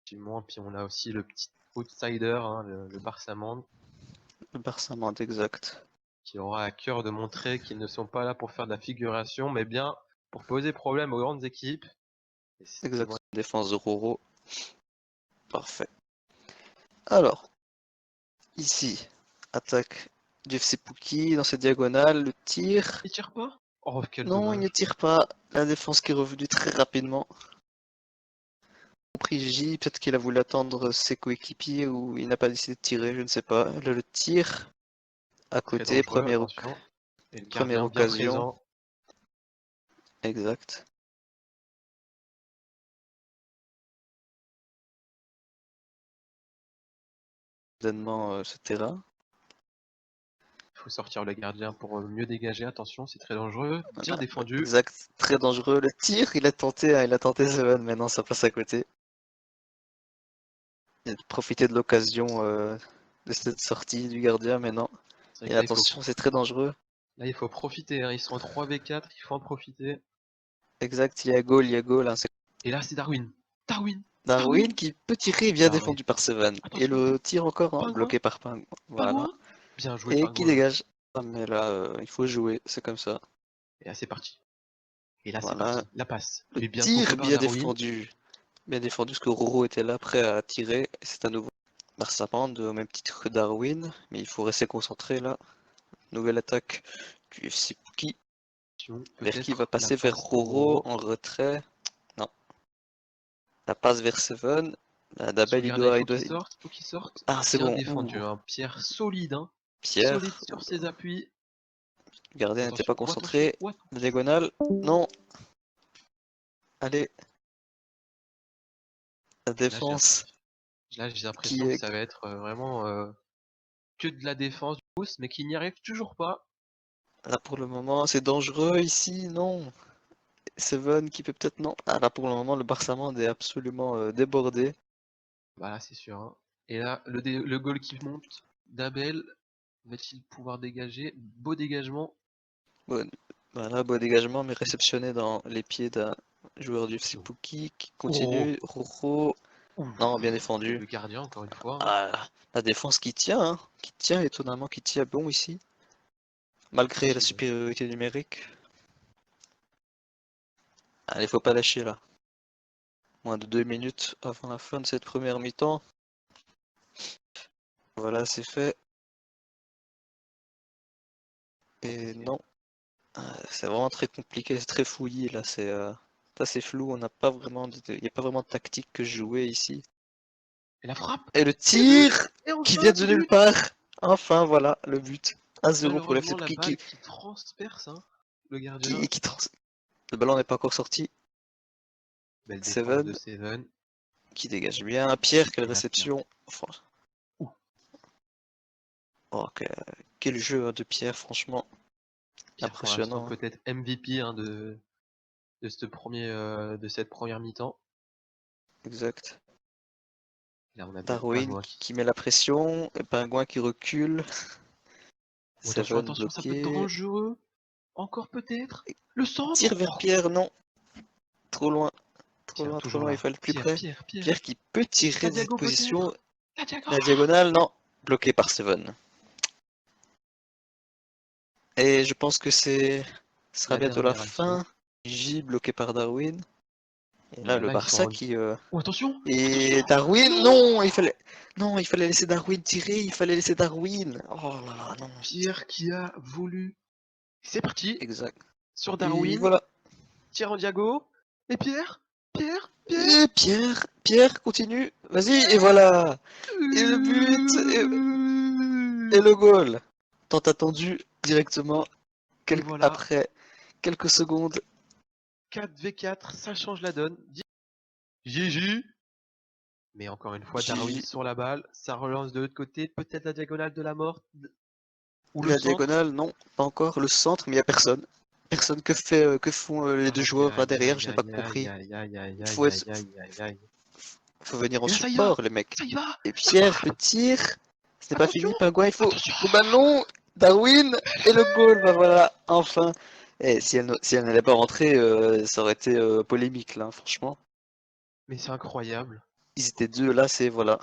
effectivement. Puis on a aussi le petit outsider, hein, le Barça Monde, Le Barça Mande, exact. qui aura à cœur de montrer qu'ils ne sont pas là pour faire de la figuration, mais bien pour poser problème aux grandes équipes. Et Exact. Défense de Roro. Parfait. Alors, ici, attaque du FC Pouki dans cette diagonale, le tir. Il tire pas? Oh, quel Non, il ne dommage. tire pas. La défense qui est revenue très rapidement. Compris J, peut-être qu'il a voulu attendre ses coéquipiers ou il n'a pas décidé de tirer, je ne sais pas. Là, le tir à Très côté, dangereux, attention. Et le première gardien bien occasion. présent. Exact. Soudainement, ce terrain. Il faut sortir le gardien pour mieux dégager. Attention, c'est très dangereux. Bien défendu. Exact, très dangereux. Le tir, il a tenté Seven, mais non, ça passe à côté. Il a profité de l'occasion de cette sortie du gardien, mais non. C'est vrai Et que là, attention, c'est très dangereux. là, il faut profiter. Hein. Ils sont en 3v4, il faut en profiter. Exact, il y a goal. Hein. Et là, c'est Darwin. Darwin. Darwin qui peut tirer, bien Darwin. défendu par Seven. Et Attention. le tir encore, hein, Pingouin. bloqué par Pingouin. Voilà. Pingouin. Bien joué, Et qui Pingouin. dégage. Ah, mais là, il faut jouer, c'est comme ça. Et là, c'est parti. Et là, c'est Voilà. parti. La passe. Le Mais bien tir, contré par bien Darwin. défendu. Bien défendu, parce que Roro était là, prêt à tirer. Et c'est à nouveau Barça Band, au même titre que Darwin. Mais il faut rester concentré là. Nouvelle attaque du FC Pouki. Vers qui va passer vers Roro en retrait. Non. La passe vers Seven. Dabel, il doit. Faut qu'il sorte. Ah, c'est Bien bon. défendu. Ouh. Hein. Pierre solide. Hein. Pierre. Solide sur ses appuis. Le gardien n'était Attention. pas concentré. Attention. La diagonale. Non. Allez. La défense. Là, j'ai l'impression que ça va être vraiment que de la défense du pouce, mais qui n'y arrive toujours pas. Là pour le moment, c'est dangereux ici, non. Seven qui peut peut-être non. Ah là pour le moment, le Barça Monde est absolument débordé. Voilà, c'est sûr. Hein. Et là, le goal qui monte d'Abel, va-t-il pouvoir dégager? Beau dégagement. Bon, voilà, beau dégagement, mais réceptionné dans les pieds d'un joueur du FC Pouki qui continue. Roro. Non, bien défendu. Le gardien, encore une fois. Ah, la défense qui tient, hein. Qui tient étonnamment, qui tient bon ici. Malgré la supériorité numérique. Allez, faut pas lâcher là. Moins de 2 minutes avant la fin de cette première mi-temps. Voilà, c'est fait. Et non, c'est vraiment très compliqué, c'est très fouillis là, c'est assez flou, on n'a pas vraiment il n'y a pas vraiment de tactique que jouer ici. Et la frappe. Et le tir et enfin, qui vient de nulle part. Enfin voilà, le but. 1-0 pour le FC la Pouki balle qui transperce hein, le gardien. Le ballon n'est pas encore sorti. Belle défense de Seven Seven. qui dégage bien. Pierre, quelle réception. Enfin... Oh, quel jeu de Pierre, franchement. Pierre, impressionnant. Peut-être MVP hein, de cette première mi-temps. Exact. Là, on a Darwin qui met la pression, et Pingouin qui recule. Attention, ça peut être dangereux. Encore peut-être. Le centre. Tire vers Pierre, non. Trop loin. Trop loin, il faut être plus près. Pierre qui peut tirer de cette position. La diagonale, non. Bloqué par Seven. Et je pense que ce sera bientôt la fin. J bloqué par Darwin. Et là, le Barça qui... attention. Et Darwin, non, il fallait laisser Darwin tirer, il fallait laisser Darwin. Oh là là, non. Pierre qui a voulu. C'est parti. Exact. Sur Darwin. Et voilà. Tire en diago. Et Pierre. Et Pierre, continue. Vas-y, et voilà. Et le but. Et le goal. Tant attendu directement. Après quelques secondes. 4v4, ça change la donne. GG. Mais encore une fois, Darwin sur la balle. Ça relance de l'autre côté. Peut-être la diagonale de la mort. Ou la diagonale, non, pas encore. Le centre, mais il n'y a personne. Personne. Que font les deux joueurs là derrière? Je n'ai pas compris. Il faut venir en support, les mecs. Et Pierre, le tir. Ce n'est pas fini, Pingouin. Il faut le ballon. Darwin et le goal. Bah voilà, enfin. Et si elle n'allait pas rentrer, ça aurait été polémique là, franchement. Mais c'est incroyable. Ils étaient deux là, c'est voilà.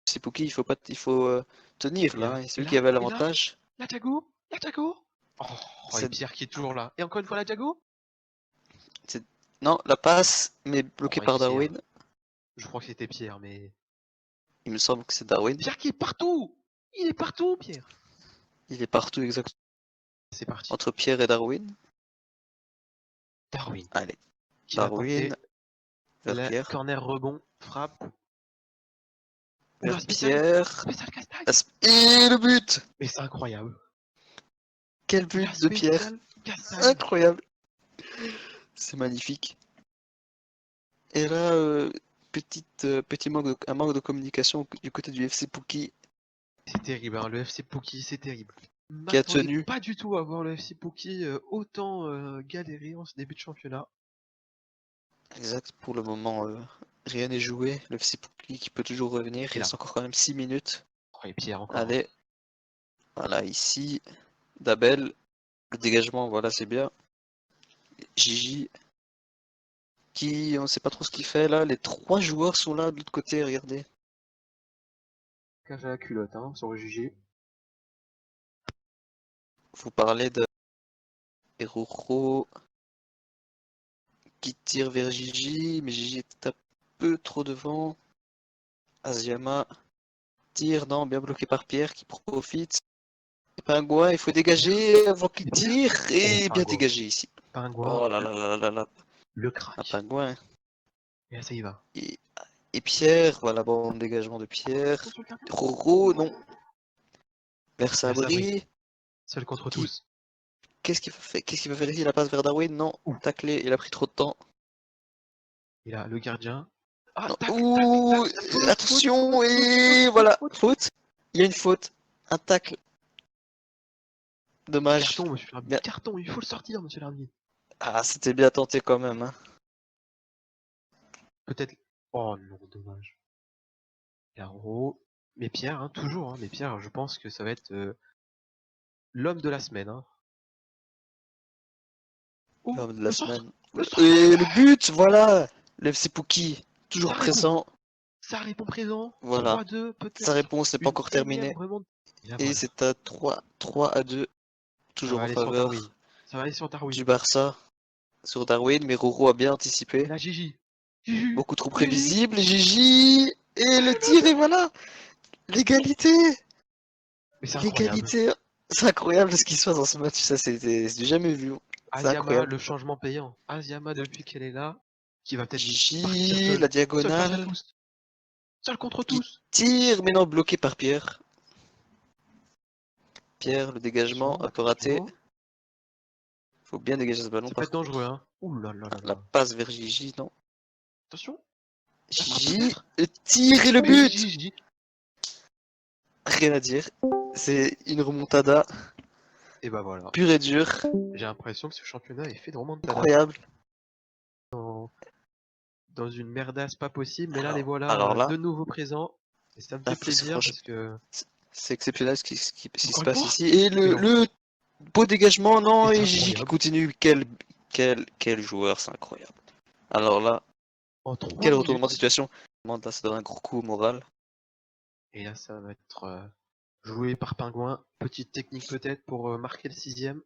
C'est Pookie, il faut tenir Bien. là. Et Et celui qui là, avait et là, l'avantage, la Jago, la Jago. Oh, et c'est Pierre qui est toujours là. Et encore une fois la Jago. non la passe, mais bloquée Oh, et par Pierre. Darwin. Je crois que c'était Pierre, mais Il me semble que c'est Darwin. Pierre qui est partout. Il est partout, Pierre. Il est partout exactement C'est parti. entre Pierre et Darwin. Darwin Allez, qui va Darwin tenter vers le Pierre, corner rebond, frappe. Ou vers la spéciale. Pierre. Spéciale castagne. Et le but! Mais c'est incroyable. Quel La but de Pierre! spéciale castagne. Incroyable! C'est magnifique. Et là, un manque de communication du côté du FC Pookie C'est terrible, hein, le FC Pookie, c'est terrible. Je qui a m'attendais tenu. pas du tout à voir le FC Pookie autant galérer en ce début de championnat. Exact, pour le moment, rien n'est joué. Le FC Pookie qui peut toujours revenir. Et Il là, reste encore quand même 6 minutes. oh, et Pierre encore. Allez, voilà, ici, Dabel, le dégagement, voilà, c'est bien. Gigi, qui, on ne sait pas trop ce qu'il fait là. Les trois joueurs sont là de l'autre côté, regardez. Cage à la culotte, hein, sur le GG. Vous parlez de Eruro qui tire vers Gigi, mais Gigi est un peu trop devant. Asiama tire, non, bien bloqué par Pierre qui profite. Pingouin, il faut dégager avant qu'il Et Pierre. tire Oh, et bien Pingouin. dégagé ici. Pingouin, Oh là là là là là, le un crack. pingouin. Et là, ça y va. Et, et Pierre, voilà, bon dégagement de Pierre. Attention, le gardien. Roro, non. Vers Et là, Sabri. Sabri. Seul contre Qui, tous. qu'est-ce qu'il va faire ici? La passe vers Darwin? Non. Ouh. Taclé, il a pris trop de temps. Et là, le gardien. Ah, Non. tac, tac, Ouh, tac. Faute, faute, attention, faute, faute, faute, et faute, voilà. faute. Faute. Il y a une faute. Un tacle. Dommage. Carton, monsieur l'arbitre. Bien. Carton, il faut le sortir, monsieur l'arbitre. Ah, c'était bien tenté quand même, hein. Peut-être. Oh non, dommage. Et là, Roro. Mais Pierre, hein, toujours. Hein, mais Pierre, je pense que ça va être l'homme de la semaine. Hein. Oh, L'homme de la le centre. semaine. Le Et centre. le but, voilà. Le FC Pookie, toujours Ça répond. présent. Ça répond présent. Voilà. 3-2, Sa peut-être. réponse n'est pas Une encore énième terminée. remonte. Et là, Et voilà. c'est à 3 à 2. Ça va Toujours en aller sur Darwin. faveur Ça va aller sur Darwin. du Barça sur Darwin. Mais Roro a bien Et anticipé. là, Gigi. Gigi. Beaucoup trop Gigi. prévisible. Gigi. Et le tir, et voilà. L'égalité. Mais c'est incroyable. L'égalité. C'est incroyable ce qui se passe dans ce match. Ça, c'est du jamais vu. C'est Asiama, incroyable. le changement payant. Asiama, depuis qu'elle est là, qui va peut-être partir Gigi, seul. la Seul face à diagonale. tous. Seul contre Qui tous. tire, mais non, bloqué par Pierre. Pierre, le dégagement, un peu raté. Attention. Faut bien dégager ce ballon Ça peut par être dangereux, contre. hein. Ouh là là là La là. passe vers Gigi, non. Attention. La frappe Gigi, peut-être. le tir et le Oui, but. Gigi, Gigi. Rien à dire. C'est une remontada Et bah voilà. pure et dure. J'ai l'impression que ce championnat est fait de remontada. Incroyable. Dans une merdasse pas possible, mais là les Alors, voilà alors là, de nouveau présents. Et ça me là, fait plaisir franchement, parce que. c'est exceptionnel ce qui se Encore une passe fois. ici. Et Et non. le beau dégagement, non, Et c'est et Gigi qui incroyable. continue. Quel joueur, c'est incroyable. Alors là, En 3 quel minutes. retournement de situation. Là, ça donne un gros coup au moral. Et là ça va être joué par Pingouin. Petite technique peut-être pour marquer le 6ème.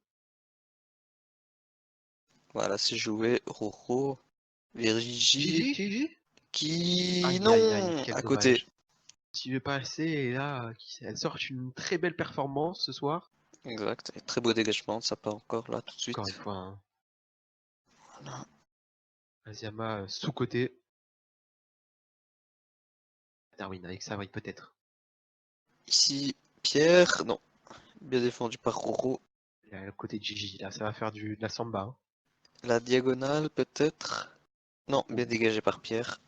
Voilà, c'est joué. Roro, vers Gigi, Gigi, Gigi. qui... Aïe aïe aïe, Non, quel à côté. dommage. Tu veux pas assez et là elle sort une très belle performance ce soir. Exact. Et très beau dégagement, ça part encore là tout de Encore une suite. fois, hein. Voilà. Asiama sous-côté. Darwin avec Savry peut-être. Ici, Pierre, non. Bien défendu par Roro. Et à côté de Gigi, là ça va faire de la samba. Hein. La diagonale, peut-être. Non, Oh, bien dégagé par Pierre.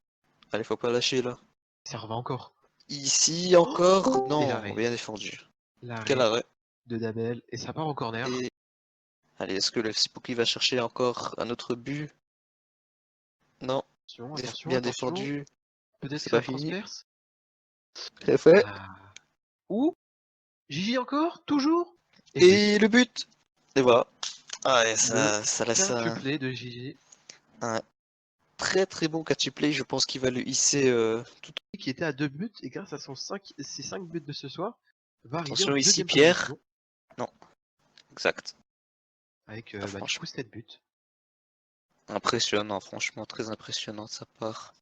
Allez, faut pas lâcher là. ça revient encore. Ici, encore. Et Non, l'arrêt. bien défendu. Quel L'arrêt arrêt. de Dabel. Et ça part au corner. Et... Allez, est-ce que le FC Pookie va chercher encore un autre but? Non, Attention, attention, bien attention. défendu. Peut-être C'est que ça pas fini. transperce. C'est fait. Ah. Ou Gigi encore toujours. Et le but. Et le but. Et voilà. Ah, et Le ça laisse un quintuplé de Gigi. très très bon catch play. Je pense qu'il va le hisser tout. Qui était à 2 buts et grâce à ses 5 buts de ce soir, va arriver Attention en ici, deuxième Pierre. position Non, exact. avec Ah, du franchement, coup 7 buts. impressionnant, franchement, très impressionnant de sa part.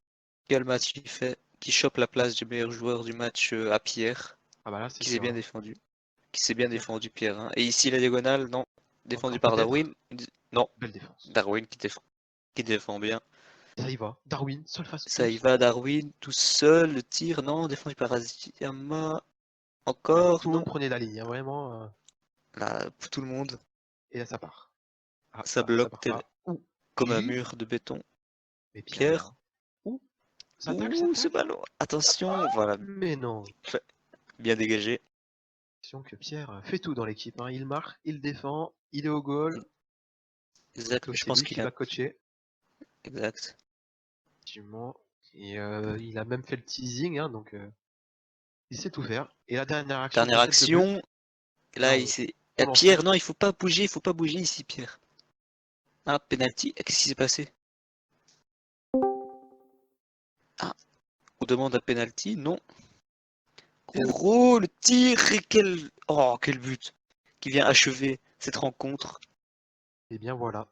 Quel match il fait, qui chope la place du meilleur joueur du match à Pierre, Ah bah là c'est qui s'est sûr. bien Hein. défendu. Qui s'est bien Pierre, défendu, Pierre. Hein. Et ici, la diagonale, non. Défendu encore par peut-être. Darwin. Non, Belle défense. Darwin qui défend bien. Ça y va. Darwin, seul face Ça y tous. va, Darwin, tout seul, le tir, non, défendu par Aziyama. Ouais, Encore, tout le monde non. prenait la ligne, hein, vraiment. Là, pour tout le monde, Et là ça part. Ah, ça ça bloque part pas. Ouh, comme un Gigi. mur de béton. Mais Pierre Pierre, non. Ouh, ça tacle, ça ouh, ce tacle. ballon, attention, voilà, Mais non. bien dégagé. Attention que Pierre fait tout dans l'équipe. Hein. Il marque, il défend, il est au goal. Exact, Que mais je c'est pense lui qu'il qui a. va coacher. Exact. Effectivement. Et il a même fait le teasing, hein, donc il sait tout faire. Et la dernière action Dernière peut-être de but. action. Là, Là, il s'est. on Pierre, l'enfonce. non, il faut pas bouger ici, Pierre. Ah, penalty. Qu'est-ce qui s'est passé? Ah, on demande un penalty, non. Gros, le tir et quel. Oh, quel but! Qui vient achever cette rencontre. Et bien voilà.